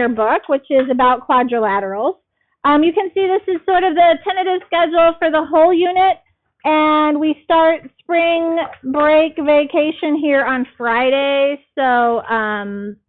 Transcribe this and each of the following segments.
your book, which is about quadrilaterals. You can see this is sort of the tentative schedule for the whole unit, and we start spring break vacation here on Friday, so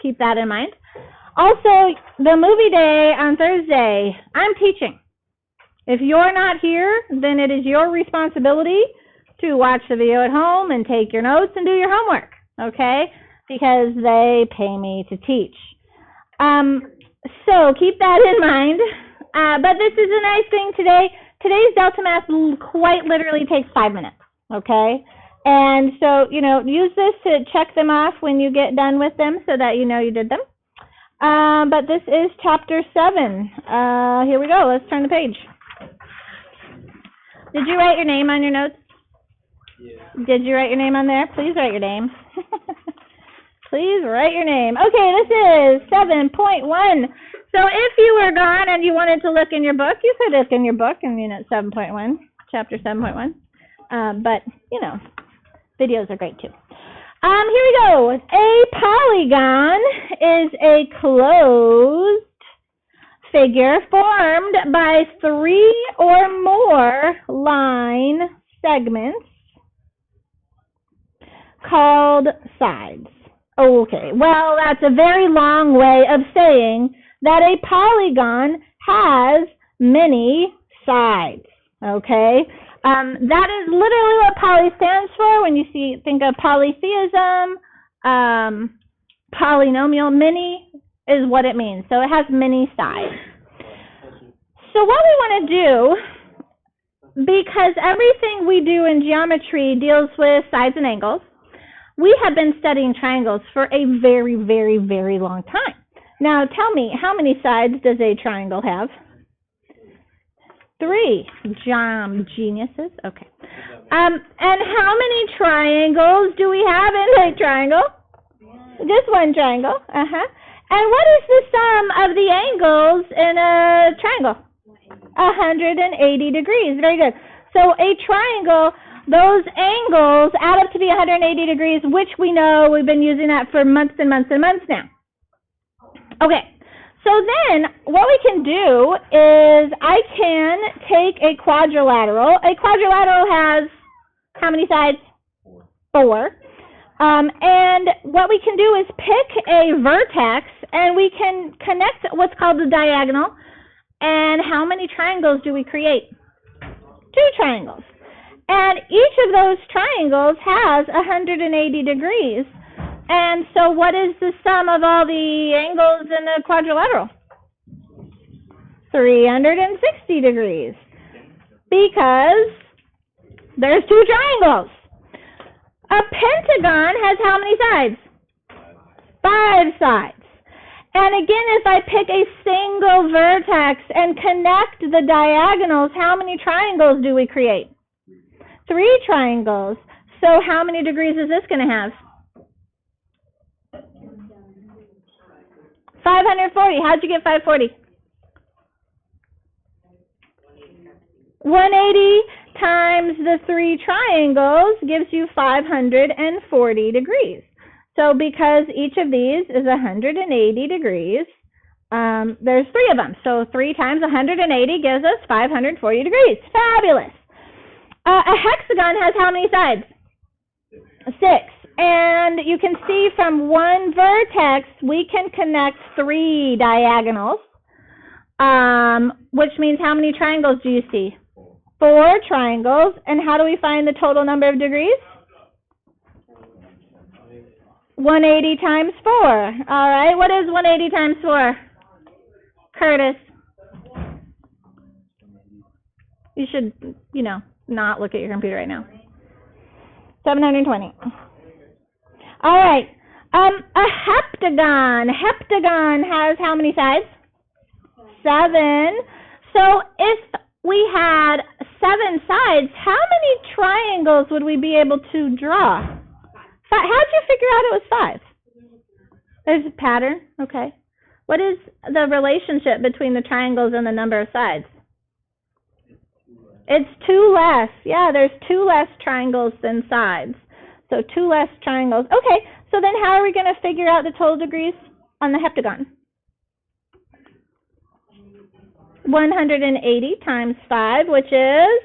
keep that in mind. Also, the movie day on Thursday, I'm teaching. If you're not here, then it is your responsibility to watch the video at home and take your notes and do your homework, okay? Because they pay me to teach. So keep that in mind. But this is a nice thing today. Today's Delta Math quite literally takes 5 minutes, okay? And so, use this to check them off when you get done with them so that you know you did them. But this is chapter 7. Here we go. Let's turn the page. Did you write your name on your notes? Yeah. Did you write your name on there? Please write your name. Please write your name. Okay, this is 7.1. So if you were gone and you wanted to look in your book, you could look in your book in unit 7.1, chapter 7.1. But, videos are great too. Here we go. A polygon is a closed figure formed by 3 or more line segments called sides. Okay, well, that's a very long way of saying that a polygon has many sides, okay? That is literally what poly stands for when you think of polytheism, polynomial. Many is what it means. So it has many sides. So what we want to do, because everything we do in geometry deals with sides and angles, we have been studying triangles for a very, very, very long time. Now tell me, how many sides does a triangle have? 3. Geniuses. Okay. And how many triangles do we have in a triangle? Just one triangle. And what is the sum of the angles in a triangle? 180 degrees. Very good. So a triangle, those angles add up to be 180 degrees, which we know we've been using that for months and months and months now. Okay. So then what we can do is I can take a quadrilateral. A quadrilateral has how many sides? 4. And what we can do is pick a vertex and we can connect what's called the diagonal. And how many triangles do we create? 2 triangles. And each of those triangles has 180 degrees. And so what is the sum of all the angles in a quadrilateral? 360 degrees. Because there's 2 triangles. A pentagon has how many sides? 5 sides. And again, if I pick a single vertex and connect the diagonals, how many triangles do we create? 3 triangles. So how many degrees is this going to have? 540. How'd you get 540? 180 times the 3 triangles gives you 540 degrees. So because each of these is 180 degrees, there's 3 of them. So 3 times 180 gives us 540 degrees. Fabulous. A hexagon has how many sides? 6. And you can see from one vertex, we can connect 3 diagonals, which means how many triangles do you see? 4 triangles. And how do we find the total number of degrees? 180 times 4. All right, what is 180 times 4? Curtis. You should, not look at your computer right now. 720. All right. A heptagon. Heptagon has how many sides? 7. So if we had 7 sides, how many triangles would we be able to draw? How'd you figure out it was 5? There's a pattern. Okay. What is the relationship between the triangles and the number of sides? It's 2 less. Yeah, there's 2 less triangles than sides. So 2 less triangles. Okay, so then how are we going to figure out the total degrees on the heptagon? 180 times 5, which is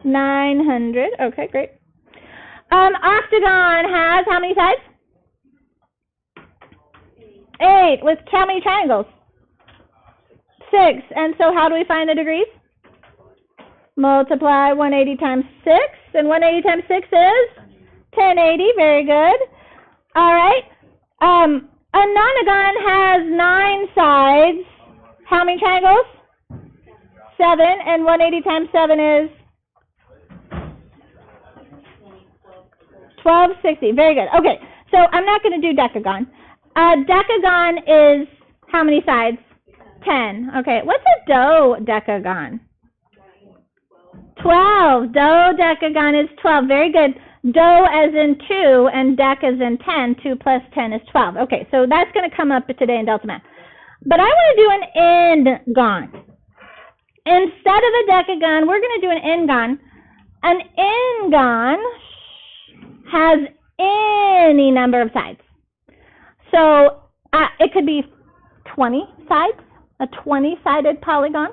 900. Okay, great. Octagon has how many sides? 8. With how many triangles? 6. And so how do we find the degrees? Multiply 180 times 6. And 180 times 6 is 1080. Very good. All right. A nonagon has 9 sides. How many triangles? 7. And 180 times 7 is 1260. Very good. Okay. So I'm not going to do decagon. Decagon is how many sides? 10. Okay. What's a dodecagon? 12. Dodecagon is 12. Very good. Do as in 2 and dec as in 10. 2 plus 10 is 12. Okay, so that's going to come up today in Delta Math. But I want to do an engon. Instead of a decagon, we're going to do an engon. An engon has any number of sides. So it could be 20 sides, a 20-sided polygon.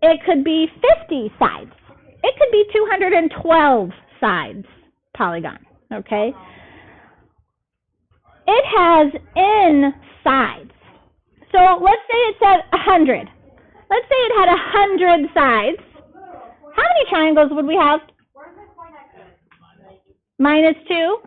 It could be 50 sides. It could be 212 sides polygon, okay? It has n sides. So let's say it's at 100. Let's say it had 100 sides. How many triangles would we have? Minus 2.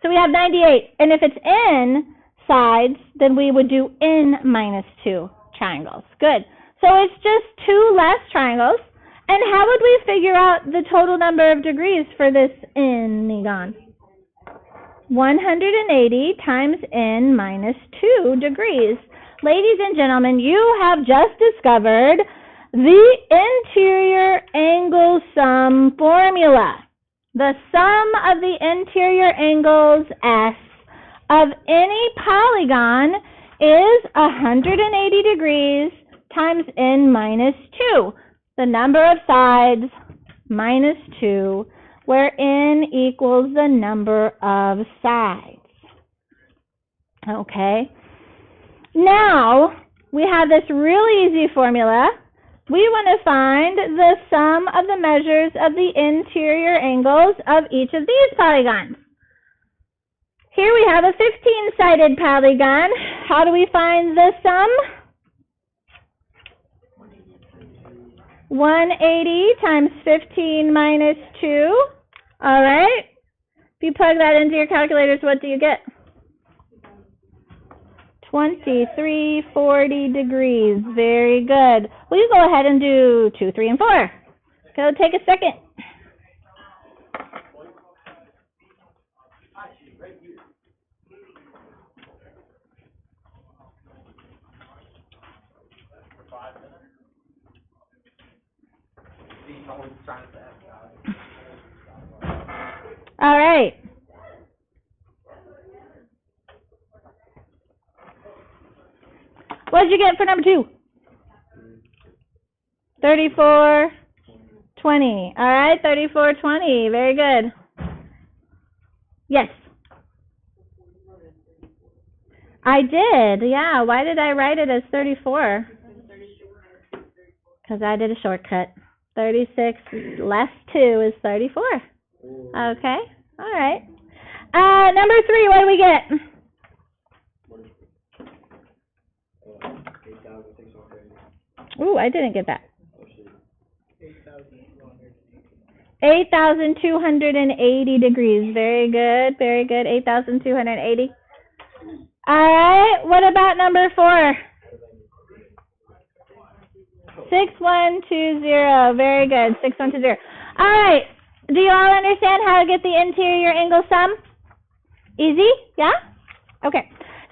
So we have 98. And if it's n sides, then we would do n minus 2 triangles. Good. So it's just 2 less triangles. And how would we figure out the total number of degrees for this engon? 180 times n minus 2 degrees. Ladies and gentlemen, you have just discovered the interior angle sum formula. The sum of the interior angles S of any polygon is 180 degrees times n minus 2. The number of sides minus 2, where n equals the number of sides. Okay. Now, we have this really easy formula. We want to find the sum of the measures of the interior angles of each of these polygons. Here we have a 15-sided polygon. How do we find the sum? 180 times 15 minus 2. All right. If you plug that into your calculators, what do you get? 2340 degrees. Very good. Well, you go ahead and do 2, 3, and 4. Go take a second. All right. What did you get for number 2? 3420. All right, 3420. Very good. Yes. I did. Yeah. Why did I write it as 34? Because I did a shortcut. 36 less 2 is 34. Okay. All right. Number 3, what do we get? 8,680. Ooh, I didn't get that. 8,280 degrees. Very good. Very good. 8,280. All right. What about number 4? 6120. Very good. 6120. All right. Do you all understand how to get the interior angle sum? Easy? Yeah? Okay.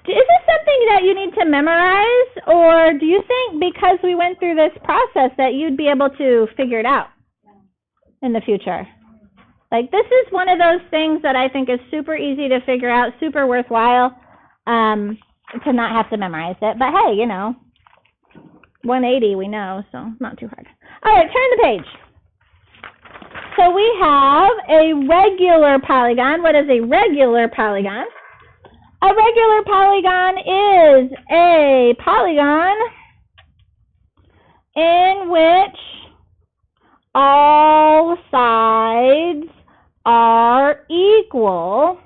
Is this something that you need to memorize, or do you think because we went through this process that you'd be able to figure it out in the future? Like, this is one of those things that I think is super easy to figure out, super worthwhile to not have to memorize it. But hey, you know, 180 we know, so not too hard. All right, turn the page. So we have a regular polygon. What is a regular polygon? A regular polygon is a polygon in which all sides are equal.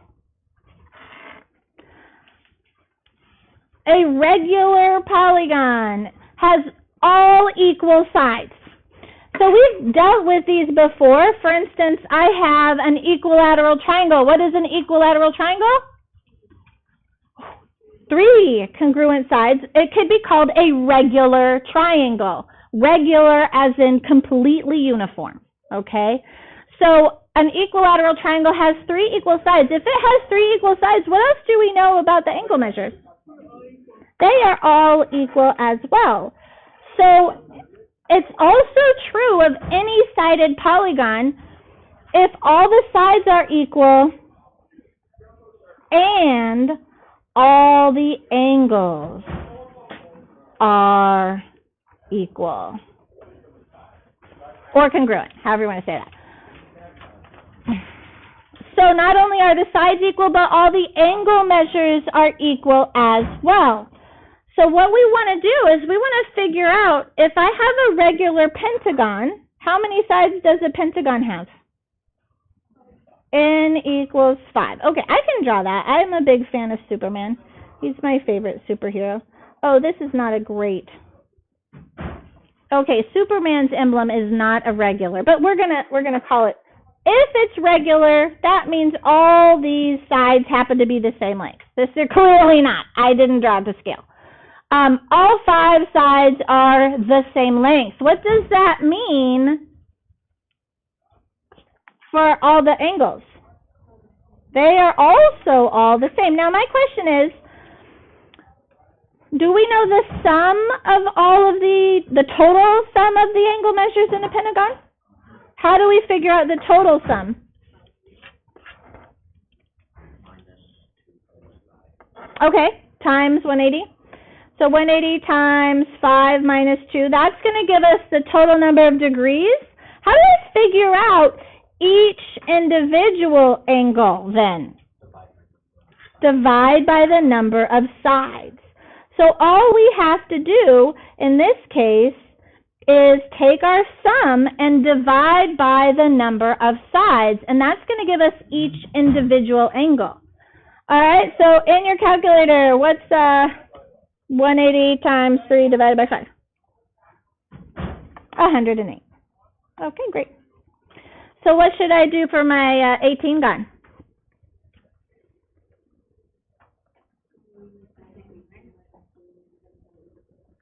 A regular polygon has all equal sides. So we've dealt with these before. For instance, I have an equilateral triangle. What is an equilateral triangle? 3 congruent sides. It could be called a regular triangle. Regular as in completely uniform, okay? So an equilateral triangle has 3 equal sides. If it has 3 equal sides, what else do we know about the angle measures? They are all equal as well. So it's also true of any sided polygon. If all the sides are equal and all the angles are equal or congruent, however you want to say that. So not only are the sides equal, but all the angle measures are equal as well. So what we want to do is we want to figure out, if I have a regular pentagon, how many sides does a pentagon have? N equals 5. Okay, I can draw that. I'm a big fan of Superman. He's my favorite superhero. Oh, this is not a great... Okay, Superman's emblem is not a regular, but we're gonna call it. If it's regular, that means all these sides happen to be the same length. This is clearly not. I didn't draw the scale. All 5 sides are the same length. What does that mean for all the angles? They are also all the same. Now my question is, do we know the sum of all of the total sum of the angle measures in a pentagon? How do we figure out the total sum? Okay, times 180. So 180 times 5 minus 2, that's going to give us the total number of degrees. How do we figure out each individual angle then? Divide by the number of sides. So all we have to do in this case is take our sum and divide by the number of sides, and that's going to give us each individual angle. All right, so in your calculator, what's 180 times 3 divided by 5? 108. Okay, great. So what should I do for my 18 gon?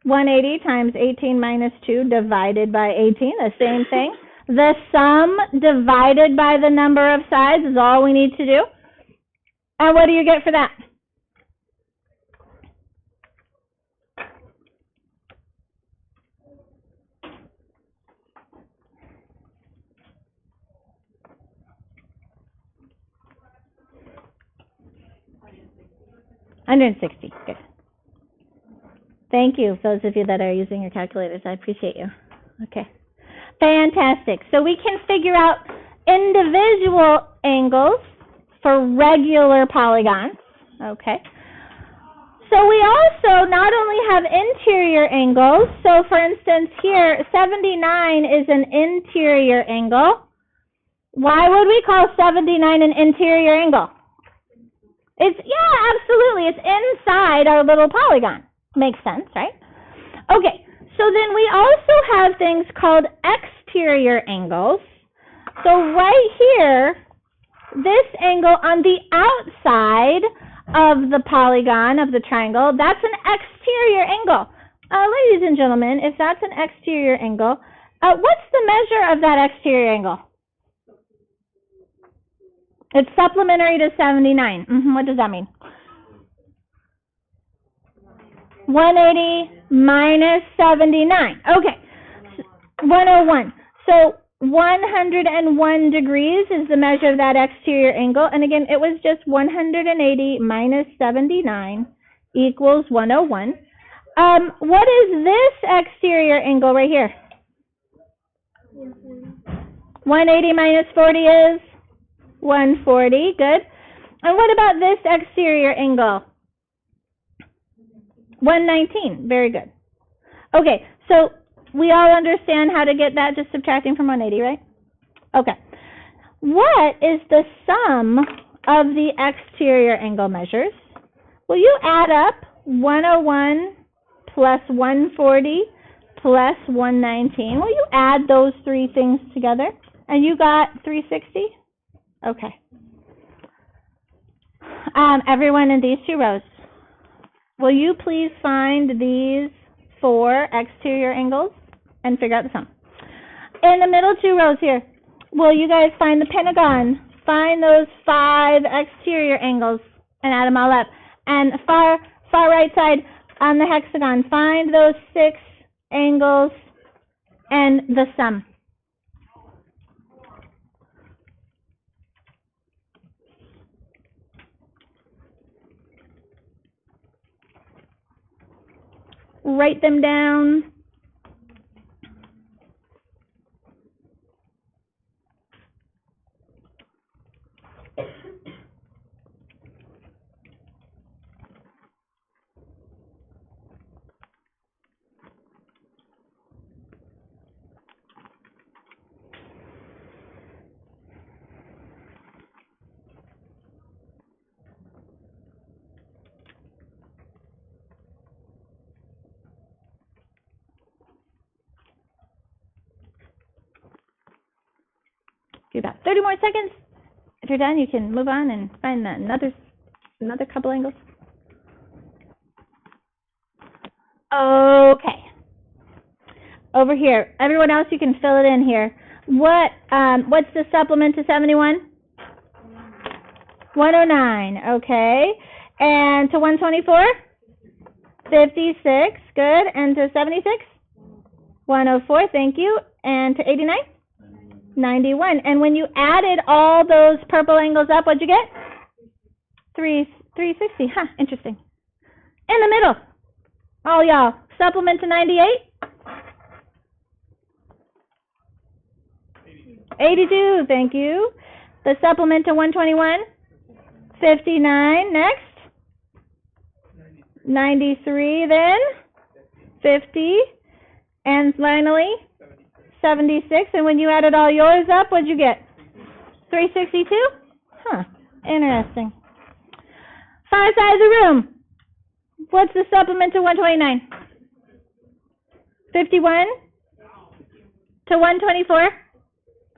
$180 times 18 minus 2 divided by 18, the same thing. The sum divided by the number of sides is all we need to do. And what do you get for that? $160. Good. Thank you, those of you that are using your calculators. I appreciate you. Okay. Fantastic. So we can figure out individual angles for regular polygons. Okay. So we also not only have interior angles. So for instance here, 79 is an interior angle. Why would we call 79 an interior angle? Yeah, absolutely. It's inside our little polygon. Makes sense, right? Okay, so then we also have things called exterior angles. So right here, this angle on the outside of the polygon, of the triangle, that's an exterior angle. Ladies and gentlemen, if that's an exterior angle, what's the measure of that exterior angle? It's supplementary to 79. What does that mean? 180 minus 79. Okay, 101. So 101 degrees is the measure of that exterior angle. And again, it was just 180 minus 79 equals 101. What is this exterior angle right here? 180 minus 40 is 140. Good. And what about this exterior angle? 119. Very good. Okay, so we all understand how to get that, just subtracting from 180, right? Okay. What is the sum of the exterior angle measures? Will you add up 101 plus 140 plus 119? Will you add those three things together? And you got 360? Okay. Everyone in these two rows, will you please find these 4 exterior angles and figure out the sum? In the middle 2 rows here, will you guys find the pentagon? Find those 5 exterior angles and add them all up. And far right side on the hexagon, find those 6 angles and the sum. Write them down. Give about 30 more seconds. If you're done, you can move on and find another couple angles. Okay. Over here. Everyone else, you can fill it in here. What's the supplement to 71? 109. Okay. And to 124? 56. Good. And to 76? 104. Thank you. And to 89? 91. And when you added all those purple angles up, what'd you get? 360. Huh, interesting. In the middle. All y'all. Supplement to 98? 82. Thank you. The supplement to 121? 59. Next? 93 then? 50. And finally? 76, and when you added all yours up, what'd you get? 362? Huh, interesting. 5 sides of room. What's the supplement to 129? 51 to 124?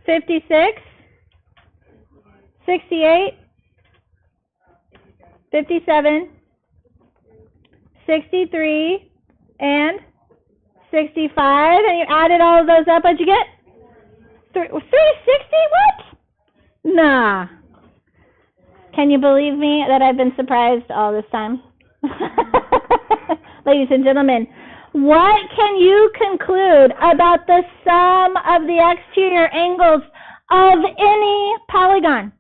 56? 68? 57? 63? And 65, and you added all of those up, what'd you get? 360? What? Nah. Can you believe me that I've been surprised all this time? Ladies and gentlemen, what can you conclude about the sum of the exterior angles of any polygon?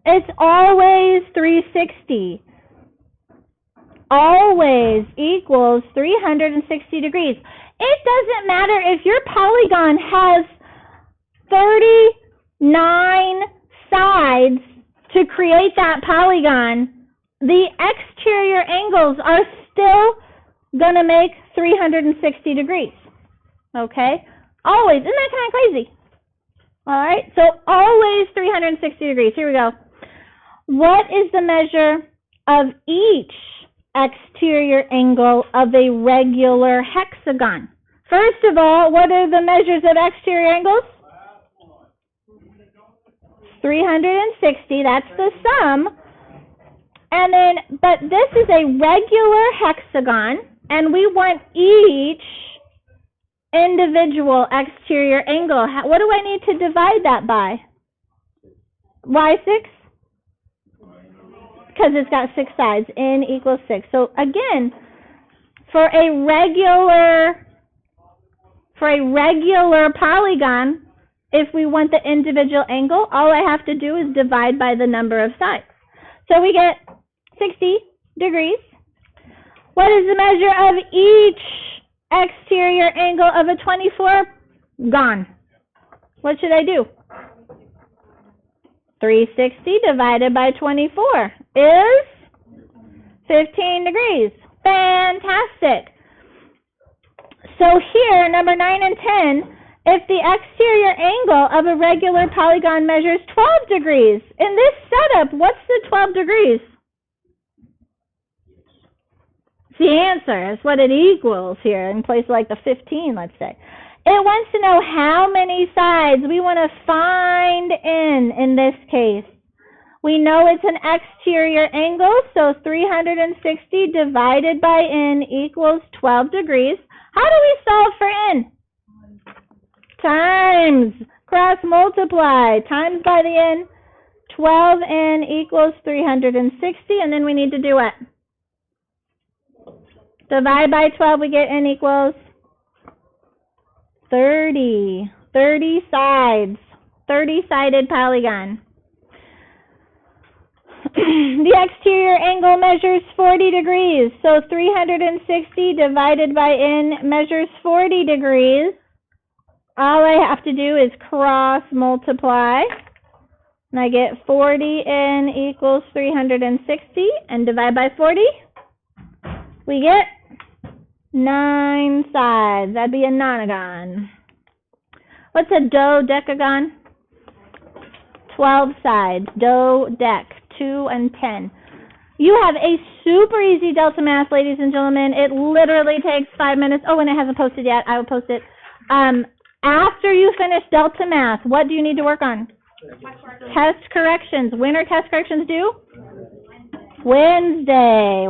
It's always 360. Always equals 360 degrees. It doesn't matter if your polygon has 39 sides to create that polygon, the exterior angles are still going to make 360 degrees. Okay? Always. Isn't that kind of crazy? All right? So always 360 degrees. Here we go. What is the measure of each exterior angle of a regular hexagon? First of all, what are the measures of exterior angles? 360, that's the sum. And then, but this is a regular hexagon, and we want each individual exterior angle. What do I need to divide that by? Why 6? Because it's got 6 sides. N equals 6. So again, for a regular polygon, if we want the individual angle, all I have to do is divide by the number of sides. So we get 60 degrees. What is the measure of each exterior angle of a 24? Gone. What should I do? 360 divided by 24 is 15 degrees. Fantastic. So here, number 9 and 10, if the exterior angle of a regular polygon measures 12 degrees, in this setup, what's the 12 degrees? It's the answer. It's what it equals here in place like the 15, let's say. It wants to know how many sides we want to find in this case. We know it's an exterior angle, so 360 divided by n equals 12 degrees. How do we solve for n? Times, cross multiply, times by the n. 12n equals 360, and then we need to do what? Divide by 12, we get n equals 30. 30 sides. 30-sided polygon. The exterior angle measures 40 degrees, so 360 divided by n measures 40 degrees. All I have to do is cross multiply, and I get 40n equals 360, and divide by 40, we get 9 sides. That'd be a nonagon. What's a dodecagon? 12 sides. Dodec. 2 and 10. You have a super easy Delta Math, ladies and gentlemen. It literally takes 5 minutes. Oh, and it hasn't posted yet. I will post it. After you finish Delta Math, what do you need to work on? Test corrections. When are test corrections due? Wednesday.